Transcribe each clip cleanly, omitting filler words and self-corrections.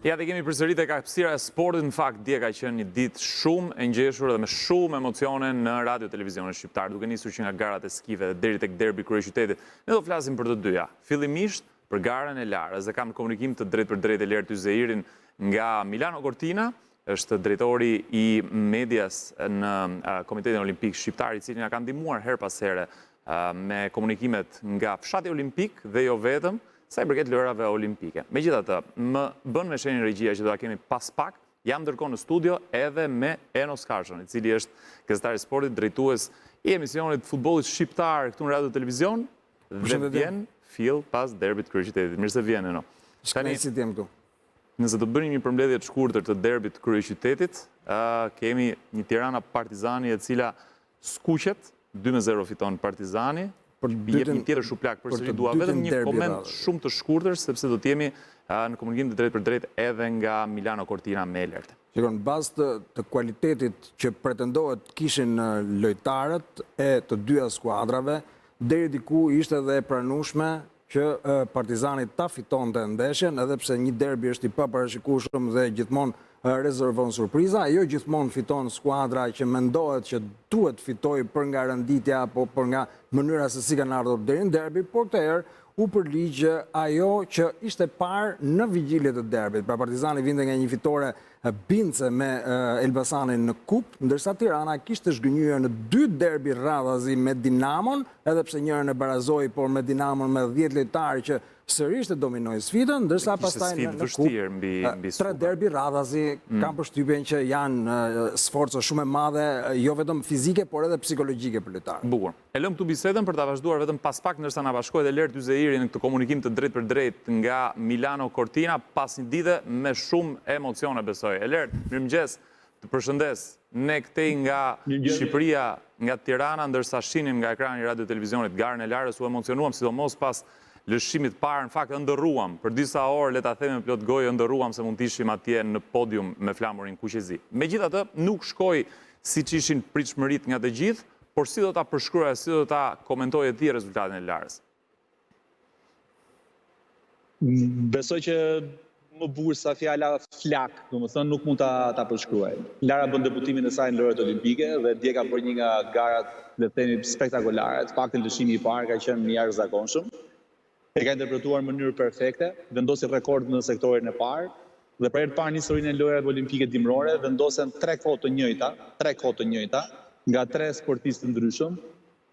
Ja, dhe kemi përsërit e hapësira e sportit, në fakt dje ka qenë një ditë shumë e ngjeshur dhe me shumë emocione në radio televizionin shqiptar, duke nisur që nga garat e skive dhe deri tek derbi kryeqytetit. Ne do flasim për të dyja. Fillimisht për garën e Larës dhe kam në komunikim të drejt për drejt Eler Tyzeirin nga Milano Cortina, është drejtori i medias në Komitetin Olimpik Shqiptar, i cili na ka ndihmuar her pas here me komunikimet nga fshati olimpik dhe jo vetëm, sa i përket lojrave olimpike. Megjithatë, më bën me shenjën regjia që do ta kemi pas pak, jam ndërkohë në studio edhe me Enos Karshon, i cili është gazetar i sportit, drejtues i emisionit futbollit shqiptar këtu në radio televizion dhe vjen fill pas derbit kryeqytetit. Mirë se vjen, Eno. Tani si jam këtu. Nëse do bënim një përmbledhje të shkurtër të derbit kryeqytetit, kemi një Tirana Partizani e cila skuqet, 2-0 fiton Partizani. Jep një tjetër shuplak, përsëri dua vetëm një koment shumë të shkurtër, sepse do t'jemi në komunikim të drejt për drejt edhe nga Milano Cortina me Elert. Shikon, bazë të kualitetit që pretendohet kishin lojtarët e të dyja skuadrave, deri diku ishte edhe e pranueshme që Partizani ta fitonte ndeshjen, edhe pse një derbi është i paparashikueshëm dhe gjithmonë rezervon surpriza, jo gjithmonë fiton skuadra që mendohet që duhet fitoj për nga renditja apo për nga mënyra se si kanë ardhur deri në derbi, por këtë herë u përligjë ajo që ishte parë në vigjilje të derbit. Pra Partizani vinte nga një fitore bindse me Elbasanin në kup, ndërsa Tirana kishte zhgënjyer në 2 derbi radhazi me Dinamon, edhe pse njërin e barazoi, por me Dinamon me 10 lojtarë që sërish të dominoi sfidën, ndërsa pastaj në kup 3 derbi radhazi kanë përshtypjen që janë sforca shumë e madhe, jo vetëm fizike, por edhe psikologjike për lojtarët. Bukur. E lëm këtu bisedën për ta vazhduar vetëm pas pak, ndërsa na bashkohet Eler Tyzeiri në këtë komunikim të drejt për drejt nga Milano Cortina, pas një dite me shumë emocione, besoj. Eler, mirëmëngjes, të përshëndes. Ne këtej nga Shqipëria, nga Tirana, ndërsa shinim nga ekrani i radio televizionit garën e Larës, u emocionuam sidomos pas lëshimit parë, në fakt ndërruam, për disa orë, le ta themi me plot gojë, ndërruam se mund të ishim atje në podium me flamurin Kuqezi. Megjithatë, nuk shkoi siç ishin pritshmëritë nga të gjithë, por si do ta përshkruaje, si do ta komentoje ti rezultatin e Larës? Besoj që më bukur sa fjala flak, domethënë nuk mund ta përshkruaj. Lara bën debutimin e saj në lojrat olimpike dhe dje ka bërë një nga garat, le të themi, spektakolare. Fakti lëshimi i parë ka qenë i jashtëzakonshëm. E ka interpretuar në mënyrë perfekte, vendosi rekord në sektorin e parë, dhe për herë të parë në historinë e lojrave olimpike dimrore vendosen 3 kohë të njëjta, nga 3 sportistë ndryshëm,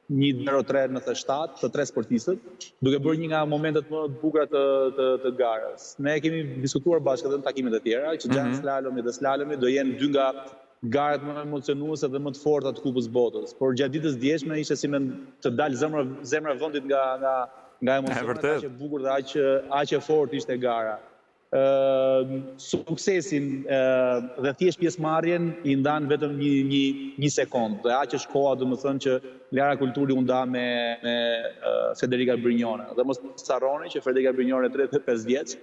1:03:97 të 3 sportistët, duke bërë një nga momentet më të bukura të garës. Ne kemi diskutuar bashkë edhe në takimet e tjera, që gjatë slalomi dhe slalomi do jenë 2 nga garat më emocionuese dhe më të forta të Kupës Botës. Por gjatë ditës djeshme ishte si me të dalë zemra vendit nga emocionet, aq e bukur dhe aq e fortë ishte gara. Suksesin dhe thjesht pjesëmarrjen i ndan vetëm një sekond. Dhe aq është koha, domethënë, që Lara Kulturi u nda me Federica Brignone. Dhe mos harroni që Federica Brignone 35 vjeç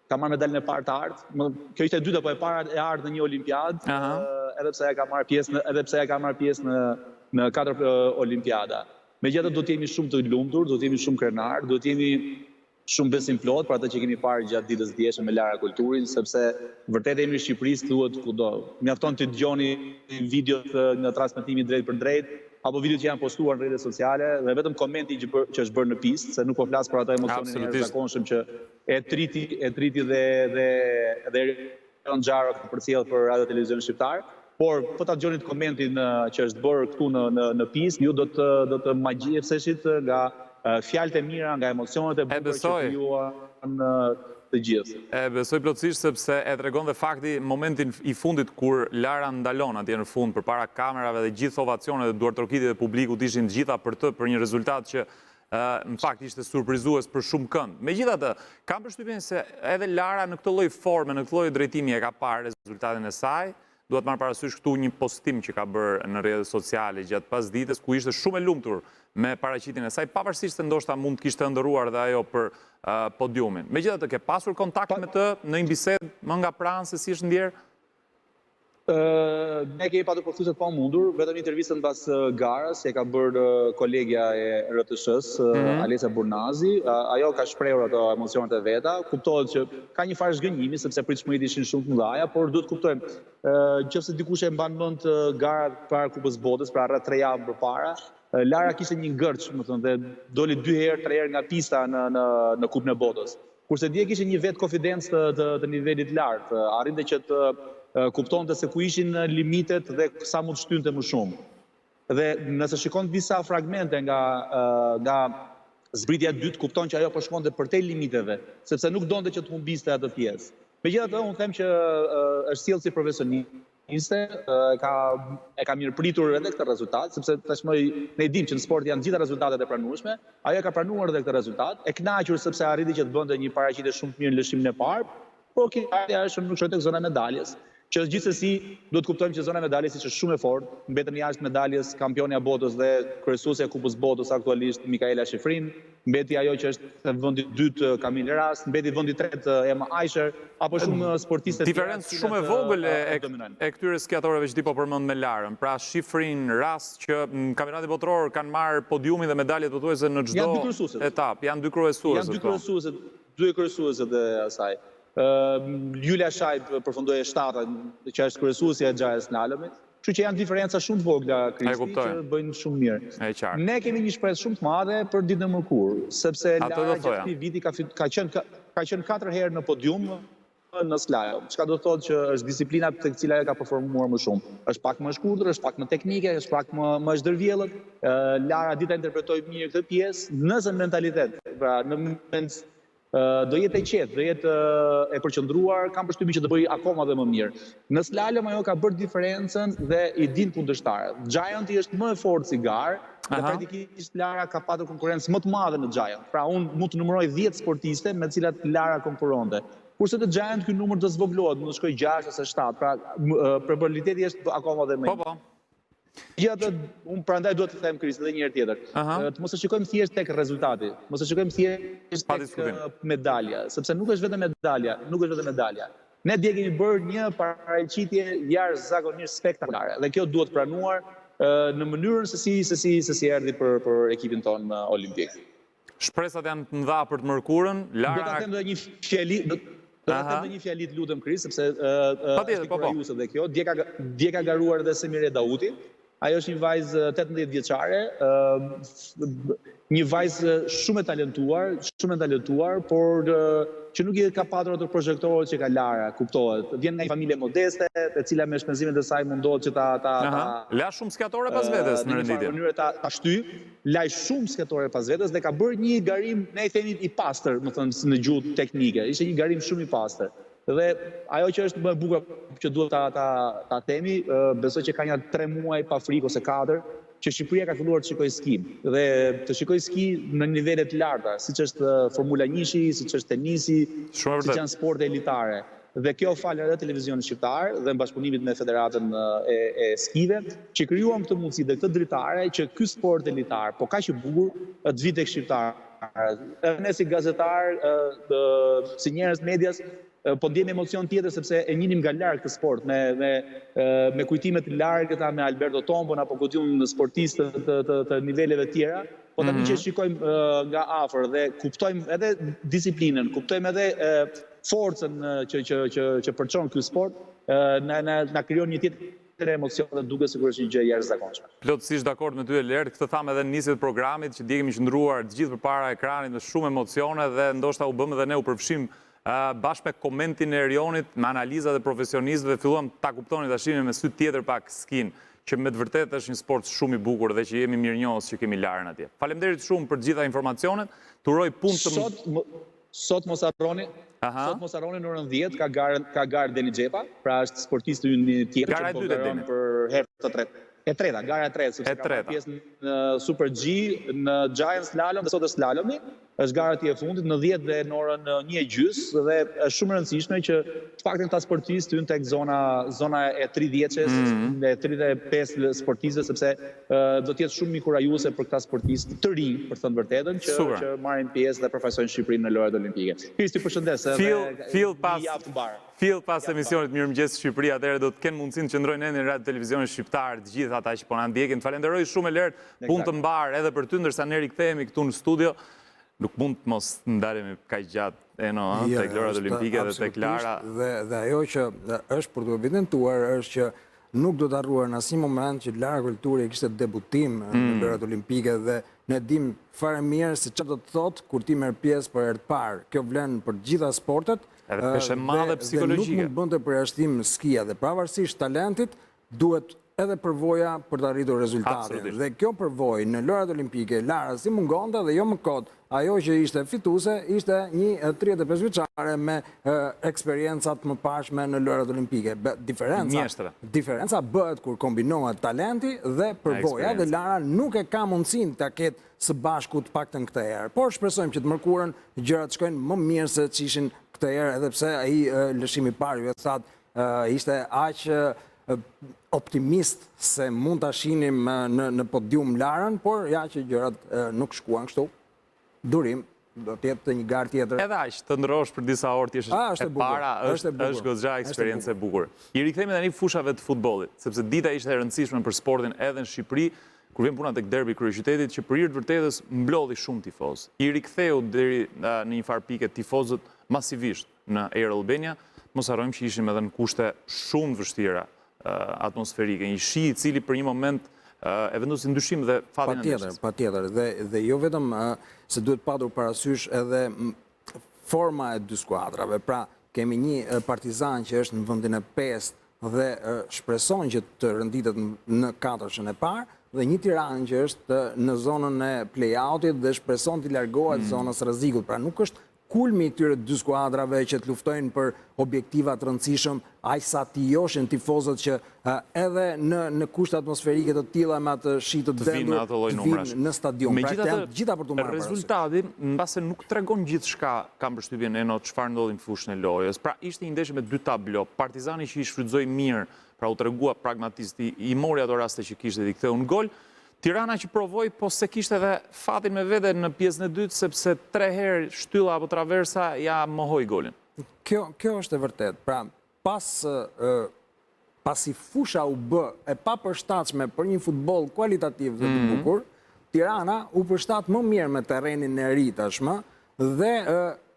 ka marrë medaljen e parë të artë. Kjo ishte e dyta, po e para e artë në një olimpiadë, edhe pse ajo ka marrë pjesë në 4 olimpiada. Megjithatë do të jemi shumë të lumtur, do të jemi shumë krenar, do të jemi shumë besim plot për atë që kemi parë gjatë ditës djeshme me Lara Kulturin, sepse vërtet emri i Shqipërisë thuhet kudo. Mjafton të dëgjoni videot nga transmetimi drejt për drejt, apo videot që janë postuar në rrjetet sociale, dhe vetëm komenti që është bërë në pistë, se nuk po flas për atë emocionin e jashtëzakonshëm që e triti dhe Xharo përcjell për radio televizion shqiptar. Por po ta dëgjoni komentin që është bërë këtu në pistë, ju do të magjiseshit nga fjalët e mira, nga emocionet e bukura që krijuan të gjithë. E besoj plotësisht, sepse e tregon dhe fakti momentin i fundit kur Lara ndalon atje në fund përpara kamerave dhe gjithë ovacionet dhe duartrokitjet e publikut ishin të gjitha për një rezultat që në fakt ishte surprizues për shumë kënd. Megjithatë, kam përshtypjen se edhe Lara në këtë lloj forme, në këtë lloj drejtimi e ka parë rezultatin e saj. Duhet marrë parasysh këtu një postim që ka bërë në rrjetet sociale gjatë pasdites, ku ishte shumë e lumtur me paraqitjen e saj, pavarësisht se ndoshta mund të kishte ndëruar dhe ajo për podiumin. Megjithatë, ke pasur kontakt me të në një bisedë më nga pranë se si është ndjerë? Ne kemi patur përkthyesat pa mundur, vetëm intervistën pas garës që ka bërë kolegja e RTS-s, Alesa Burnazi. Ajo ka shprehur ato emocionet e veta. Kuptohet që ka një farë zgënjimi sepse pritshmëritë ishin shumë të mëdha, por duhet kuptojmë, nëse dikush e mban mend gara para Kupës Botës, pra rreth 3 javë përpara, Lara kishte një ngërç, dhe doli 2 herë, 3 herë nga pista në Kupën e Botës. Kurse dje kishte një vetë konfidencë të nivelit lartë, arrinte që të kuptonte se ku ishin limitet dhe sa mund të shtynte më shumë. Dhe nëse shikon disa fragmente nga zbritja e dytë, kupton që ajo po shkonte përtej limiteve, sepse nuk donte që të humbiste atë pjesë. Megjithatë, unë them që është sjellë si profesioniste, e ka mirëpritur edhe këtë rezultat, sepse tashmë ne dimë që në sport janë gjitha rezultatet e pranueshme, ajo ka pranuar edhe këtë rezultat, e kënaqur sepse arriti që të bënte një paraqitje shumë të mirë në lëshimin e parë, por ajo është nuk shkoi tek zona e medaljes. Që gjithsesi duhet kuptojmë që zona e medaljes ishte shumë e fortë, mbetën jashtë medaljes kampionja e botës dhe kryesuesja e Kupës Botës aktualisht Mikaela Shifrin, mbeti ajo që është vendi 2 Kamil Rast, mbeti vendi 3 Emma Aisher, apo shumë sportiste. Diferencë shumë e vogël e këtyre skiatorëve që ti po përmend me Larën. Pra Shifrin, Rast që në kampionatin botror kanë marrë podiumin dhe medaljet pothuajse në çdo etapë. Janë 2 kryesuesët. Janë 2 kryesuesët e asaj. Julia Shajb përfundoi e 7-ta, që është kryesuesja e xhajës slalomit. Kështu që janë diferenca shumë të vogla, Kristi, që bëjnë shumë mirë. Ne kemi një shpresë shumë të madhe për ditën e mërkurë, sepse Lara gjatë këtij viti ka qenë 4 herë në podium në slalom. Çka do të thotë që është disiplina tek cila ajo ka performuar më shumë. Është pak më e shkurtër, është pak më teknike, është pak më zhdërvjellët. Lara dita interpretoi mirë këtë pjesë, nëse mentalitet, pra në moment do jetë e qetë, do jetë e përqendruar, kam përshtypjen që do bëj akoma dhe më mirë. Në slalom ajo ka bërë diferencën dhe i din kundërshtarët. Gianti është më e fortë si garë, dhe praktikisht Lara ka patur konkurrencë më të madhe në Giant. Pra unë mund të numëroj 10 sportiste me të cilat Lara konkuronte. Kurse të Giant ky numër do zvoglohet, mund të shkojë 6 ose 7, pra probabiliteti është akoma dhe më i madh. Unë prandaj duhet të them Kristi edhe një herë tjetër. Të mos e shikojmë thjesht tek rezultati, mos e shikojmë thjesht tek medalja, sepse nuk është vetëm medalja, Ne dje kemi bërë një paraqitje jashtëzakonisht spektakolare dhe kjo duhet pranuar në mënyrën se si erdhi për ekipin ton olimpik. Shpresat janë të mëdha për të mërkurën. Do ta them edhe një fjali. Do ta them një fjali të lutem Kris, sepse është kurioze dhe kjo. Dje ka garuar edhe Semire Dauti. Ajo është një vajzë 18 vjeçare, një vajzë shumë e talentuar, por që nuk i ka patur ato projektorët që ka Lara, kuptohet. Vjen nga një familje modeste, e cila me shpenzimet e saj mundohet që ta la shumë skjatore pas vetes në renditje. Në mënyrë ta shty, la shumë skjatore pas vetes dhe ka bërë një garim, ne i themi i pastër, më thënë në gjuhë teknike. Ishte një garim shumë i pastër. Dhe ajo që është më e bukur që duhet ta themi, besoj që ka një 3 muaj pa frikë ose 4, që Shqipëria ka filluar të shikoj ski. Dhe të shikoj ski në nivele të larta, siç është Formula 1-shi, siç është tenisi, siç janë sporte elitare. Dhe kjo falë edhe televizionit shqiptar dhe në bashkëpunimit me Federatën e Skive, që krijuam këtë mundësi dhe këtë dritare që ky sport elitar, po kaq i bukur, të vi tek shqiptarët. Ne si gazetar, si njerëz medias, po ndjem emocion tjetër sepse e njinim nga larg këtë sport me kujtime të largëta me Alberto Tombon apo kujtim sportistë të niveleve tjera, po tani që shikojmë nga afër dhe kuptojmë edhe disiplinën, kuptojmë edhe forcën që përçon ky sport, na krijon një tjetër emocion dhe duket sigurisht një gjë jashtëzakonshme. Plotësisht dakord me ty Elert, këtë tham edhe në nisje të programit që dje kemi qëndruar të gjithë përpara ekranit me shumë emocione dhe ndoshta u bëm edhe ne u përfshim bashkë me komentin e Erionit, me analizat e profesionistëve, filluam ta kuptoni tashin me sy tjetër pak skin, që me të vërtetë është një sport shumë i bukur dhe që jemi mirënjohës që kemi Larën atje. Faleminderit shumë për të gjitha informacionet. Turoj punë të Sot mos harroni në orën 10 ka garë Deni Xhepa, pra është sportisti ynë tjetër që po garon për herë të tretë. E treta, gara e tretë, sepse ka pjesë në Super G, në Giant Slalom dhe sot është slalomi. është gara e fundit në 10 dhe në orën 1:30 dhe është shumë e rëndësishme që të paktën ta sportistë hyn tek zona e 30-çes dhe 35 sportistëve sepse do të jetë shumë mikurajuese për këta sportistë të rinj, për të thënë vërtetën, që marrin pjesë dhe përfaqësojnë Shqipërinë në lojrat olimpike. Kristi, përshëndes. Fill pas emisionit Mirëmëngjes Shqipëri, atëherë do të kenë mundësinë të qëndrojnë në radio televizionin shqiptar, të gjithë ata që po na ndjekin. Falenderoj shumë e lart, punë të mbar edhe për ty, ndërsa ne rikthehemi këtu në studio. Nuk mund të mos ndalemi kaq gjatë tek lojrat olimpike dhe tek Lara. Dhe ajo që është për të evidentuar është që nuk do të harruar në asnjë moment që Lara Kulturi kishte debutim në lojrat olimpike dhe ne dim fare mirë se çfarë do të thotë kur ti merr pjesë për herë të parë. Kjo vlen për të gjitha sportet. Edhe peshë madhe psikologjike. Nuk mund bënte përjashtim skia dhe pavarësisht talentit duhet edhe përvoja për të arritur rezultate. Dhe kjo përvojë në lojrat olimpike, Lara si mungonte dhe jo më kot, ajo që ishte fituese ishte një 35 vjeçare me eksperiencat më pashme në lojrat olimpike. Diferenca bëhet kur kombinohet talenti dhe përvoja dhe Lara nuk e ka mundësinë ta ketë së bashku të paktën këtë herë. Por shpresojmë që të mërkurën gjërat shkojnë më mirë se ç'ishin këtë herë, edhe pse ai lëshimi i parë ju thatë ishte aq optimist se mund ta shinim në podium Larën, por ja që gjërat nuk shkuan kështu. Durim, do të jetë një garë tjetër. Edhe aq të ndrosh për disa orë ti është para, është goxha eksperiencë e bukur. I rikthehemi tani fushave të futbollit, sepse dita ishte e rëndësishme për sportin edhe në Shqipëri, kur vjen puna tek derbi kryeqytetit që për hir të vërtetës mblodhi shumë tifoz. I riktheu deri në një farë pike tifozët masivisht në Air Albania. Mos harrojmë që ishim edhe në kushte shumë vështira atmosferike, një shi i cili për një moment e vendosi ndryshim dhe fatin e ndeshjes. Patjetër, dhe jo vetëm se duhet patur parasysh edhe forma e dy skuadrave. Pra, kemi një Partizan që është në vendin e 5 dhe shpreson që të rënditet në 4-shën e parë, dhe një Tiranë që është në zonën e play-outit dhe shpreson të largohet zonës rrezikut. Pra, nuk është kulmi i këtyre dy skuadrave që të luftojnë për objektiva të rëndësishëm, aq sa të joshin tifozët që edhe në kushte atmosferike të tilla me atë shi të dendur të vinë në stadium. Megjithatë, rezultati mbase nuk tregon gjithçka, kam përshtypjen Eno, çfarë ndodhi në fushën e lojës. Pra ishte një ndeshje me dy tablo. Partizani që i shfrytëzoi mirë, pra u tregua pragmatisti, i mori ato raste që kishte dhe i ktheu në gol. Tirana që provoj, po se kishte edhe fatin me vete në pjesën e dytë, sepse 3 herë shtylla apo traversa ja mohoi golin. Kjo është e vërtet. Pra, pasi fusha u bë e papërshtatshme për një futboll kualitativ dhe të bukur, Tirana u përshtat më mirë me terrenin e ri tashmë dhe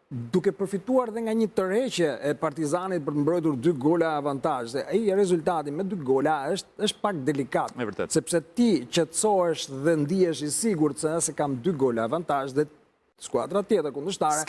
duke përfituar dhe nga një tërheqje e Partizanit për të mbrojtur 2 gola avantazh. Ai rezultati me 2 gola është pak delikat, sepse ti qetësohesh dhe ndihesh i sigurt se nëse kam 2 gola avantazh dhe skuadra tjetër kundërshtare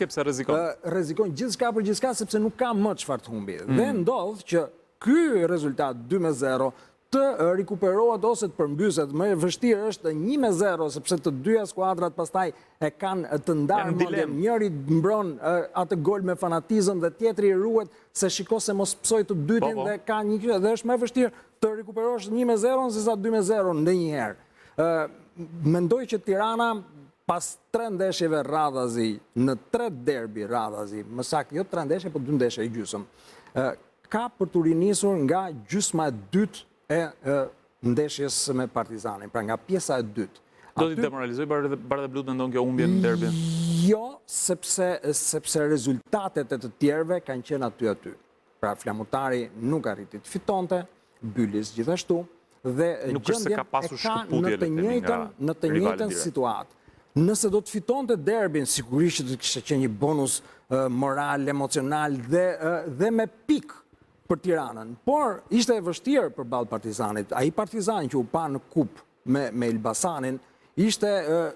rrezikon gjithçka për gjithçka sepse nuk ka më çfarë të humbi. Dhe ndodh që ky rezultat 2-0 të rikuperohet ose të përmbyset. Më e vështirë është 1-0 sepse të dyja skuadrat pastaj e kanë të ndarë mendjen. Njëri mbron atë gol me fanatizëm dhe tjetri ruhet se shiko se mos psoj të dytin dhe ka një dhe është më e vështirë të rikuperosh 1-0 sesa 2-0 ndonjëherë. Mendoj që Tirana pas 3 ndeshjeve radhazi, në 3 derbi radhazi, më saktë jo 3 ndeshje, po 2 ndeshje e gjysmë, ka për të rinisur nga gjysma e dytë e ndeshjes me Partizanin, pra nga pjesa e dytë. Do t'i demoralizoj Bardha e Blut mendon kjo humbje në derbi? Jo, sepse rezultatet e të tjerëve kanë qenë aty. Pra Flamutari nuk arriti të fitonte, Bylis gjithashtu, dhe gjendja e ka në të njëjtën situatë. Nëse do të fitonte derbin, sigurisht që të kishte qenë një bonus moral, emocional dhe me pikë për Tiranën, por ishte e vështirë për balë Partizanit. Ai Partizan që u pa në kup me Elbasanin, ishte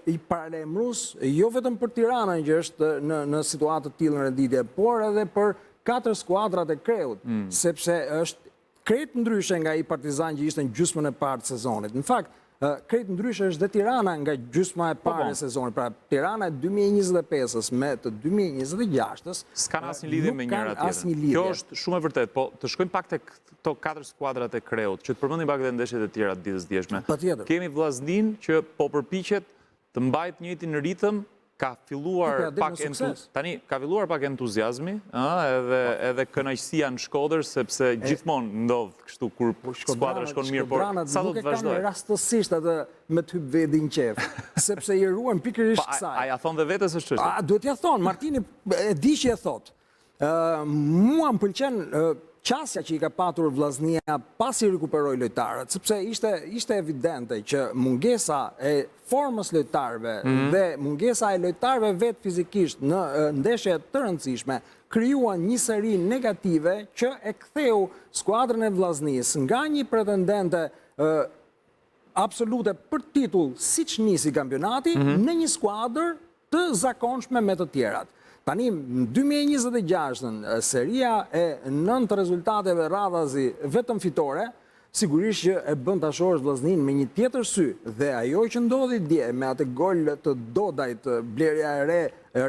i paralajmërues jo vetëm për Tiranën që është në situatë të tillë në renditje, por edhe për 4 skuadrat e kreut, sepse është krejt ndryshe nga ai Partizan që ishte në gjysmën e parë të sezonit. Në fakt, krejt ndryshe është dhe Tirana nga gjysma e parë e sezonit. Pra Tirana e 2025-ës me të 2026-ës s'kan asnjë lidhje me njëra tjetrën. Kjo është shumë e vërtet, po të shkojmë pak tek këto 4 skuadrat e kreut, që të përmendim pak edhe ndeshjet e tjera të ditës djeshme. Kemi Vllaznin që po përpiqet të mbajë njëjtin ritëm ka filluar pak entuziazmi, edhe kënaqësia në Shkodër, sepse gjithmonë ndodh kështu kur skuadra shkon mirë, por sa do të vazhdoj? Nuk e kanë rastësisht atë me të hyp vedi në qef, sepse i ruan pikërisht kësaj. A ja thonë dhe vetës është çështja? Duhet ja thonë, Martini e di që e thotë. Mua më pëlqen qasja që i ka patur Vllaznia pasi rikuperoi lojtarët, sepse ishte evidente që mungesa e formës lojtarëve dhe mungesa e lojtarëve vetë fizikisht në ndeshje të rëndësishme krijuan një seri negative që e ktheu skuadrën e Vllaznisë nga një pretendente absolute për titull siç nisi kampionati në një skuadër të zakonshme me të tjerat. Tani, në 2026, seria e 9 rezultateve radhazi vetëm fitore, sigurisht që e bën ta shohësh Vllaznin me një tjetër sy, dhe ajo që ndodhi dje me atë gol të Dodajt, blerja e re,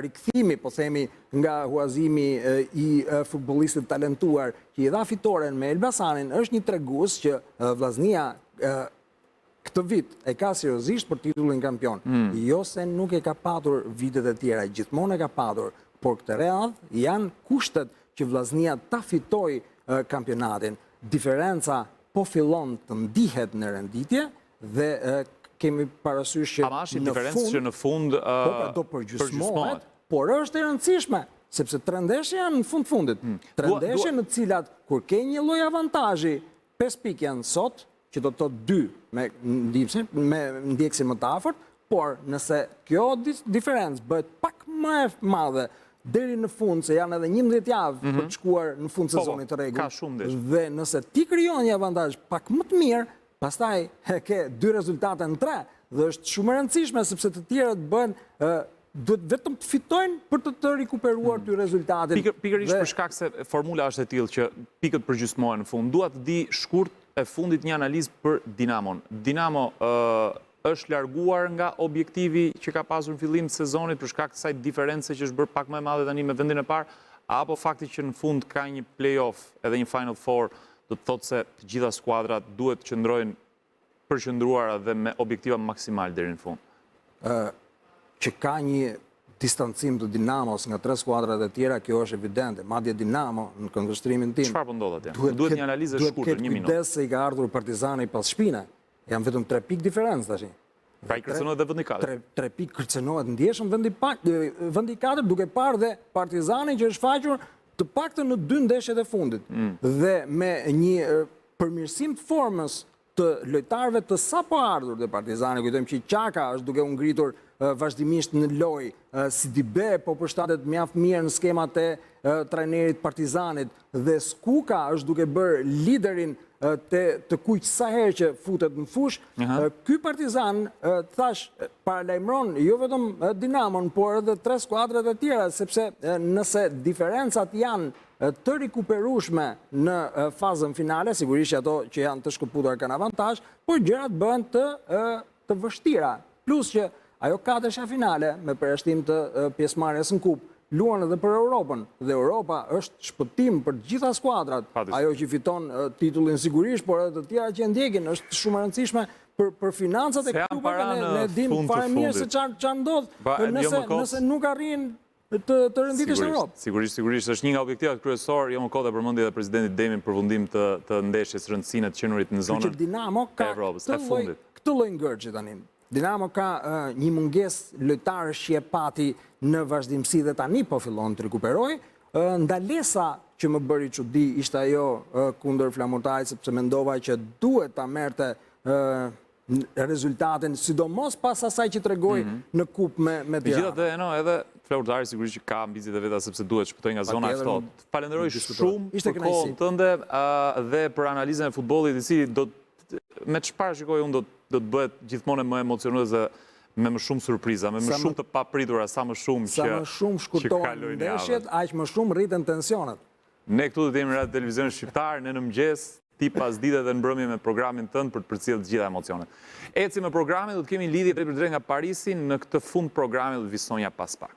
rikthimi, po themi, nga huazimi i futbollistit talentuar që i dha fitoren me Elbasanin, është një tregues që Vllaznia këtë vit e ka seriozisht për titullin kampion. Jo se nuk e ka patur vitet e tjera, gjithmonë e ka patur, por këtë radhë janë kushtet që Vllaznia ta fitoj kampionatin. Diferenca po fillon të ndihet në renditje dhe kemi parasysh që në fund do përgjysmohet, por është e rëndësishme, sepse 3 ndeshje janë në fundit. 3 ndeshje në cilat kur ke një lloj avantazhi, 5 pikë janë sot, që do të thotë 2 me ndjekësin më të afërt, por nëse kjo diferencë bëhet pak më e madhe deri në fund, se janë edhe 11 javë për të shkuar në fund sezonit të rregullt, dhe nëse ti krijon një avantazh pak më të mirë, pastaj ke 2 rezultate në 3, dhe është shumë e rëndësishme sepse të tjerët bën duhet vetëm të fitojnë për të rikuperuar ty rezultatin. Pikërisht për shkak se formula është e tillë që pikët përgjysmohen në fund. Dua të di shkurt e fundit një analizë për Dinamon. Dinamo është larguar nga objektivi që ka pasur në fillim të sezonit për shkak të kësaj diferencë që është bërë pak më e madhe tani me vendin e parë, apo fakti që në fund ka një play-off edhe një Final Four do të thotë se të gjitha skuadrat duhet të qëndrojnë përqendruara dhe me objektiva maksimal deri në fund? Që ka një distancim të Dinamos nga 3 skuadrat e tjera, kjo është evidente. Madje Dinamo, në këndvështrimin tim, çfarë po ndodh atje? Duhet një analizë e shkurtër, 1 minutë. Duhet kujdes se i ka ardhur Partizani pas shpine. Janë vetëm 3 pikë diferencë tash. Pra i kërcënohet dhe vendi 4. 3 pikë kërcënohet ndjeshëm vendi 4, duke parë dhe Partizani që është faqur të paktën në 2 ndeshjet e fundit. Dhe me një përmirësim të formës të lojtarëve të sapo ardhur dhe Partizani, kujtojmë që Qaka është duke u ngritur vazhdimisht në lojë, Sidibe po përshtatet mjaft mirë në skemat e trajnerit Partizanit, dhe Skuka është duke bërë liderin të kujt sa herë që futet në fush. Ky Partizan, thash, paralajmëron jo vetëm Dinamon, por edhe 3 skuadrat e tjera, sepse nëse diferencat janë të rikuperueshme në fazën finale, sigurisht ato që janë të shkëputur kanë avantazh, por gjërat bëhen të vështira. Plus që ajo katërsha finale me përjashtim të pjesëmarrjes në kupë luan edhe për Europën, dhe Europa është shpëtim për gjitha skuadrat. Ajo që fiton titullin sigurisht, por edhe të tjera që ndjekin, është shumë e rëndësishme për financat e klubeve, ne dim fare mirë se çfarë ndodh nëse nuk arrin të renditësh në Europë. Sigurisht është një nga objektivat kryesor, jo më kohë dhe përmendje dhe presidenti Demi në përfundim të ndeshjes rëndësinë të qenurit në zonën e Evropës, e fundit. Këtë lloj ngërçi tani. Dinamo ka një mungesë lojtarësh që e pati në vazhdimsi dhe tani po fillon të rikuperoj. Ndalesa që më bëri çudi ishte ajo kundër Flamurtarit, sepse mendova që duhet ta merrte rezultatin, sidomos pas asaj që tregoi në kupë me Tiranë. Megjithatë, edhe Flamurtari sigurisht që ka ambicjet e veta sepse duhet shpëtoj nga zona e ftohtë. Falenderoj shumë për kohën tënde dhe për analizën e futbollit, i cili me çfarë shikoj unë do të bëhet gjithmonë më emocionuese, me më shumë surpriza, me më shumë të papritura, sa më shumë që kalojnë javët. Sa më shumë shkurtohen ndeshjet, aq më shumë rriten tensionet. Ne këtu do të jemi në Radio Televizion Shqiptar, ne në mëngjes, ti pas dite dhe në mbrëmje me programin tënd për të përcjellë të gjitha emocionet. Eci me programin, do të kemi lidhje drejt nga Parisi në këtë fund programit do të vi Sonja pas pak.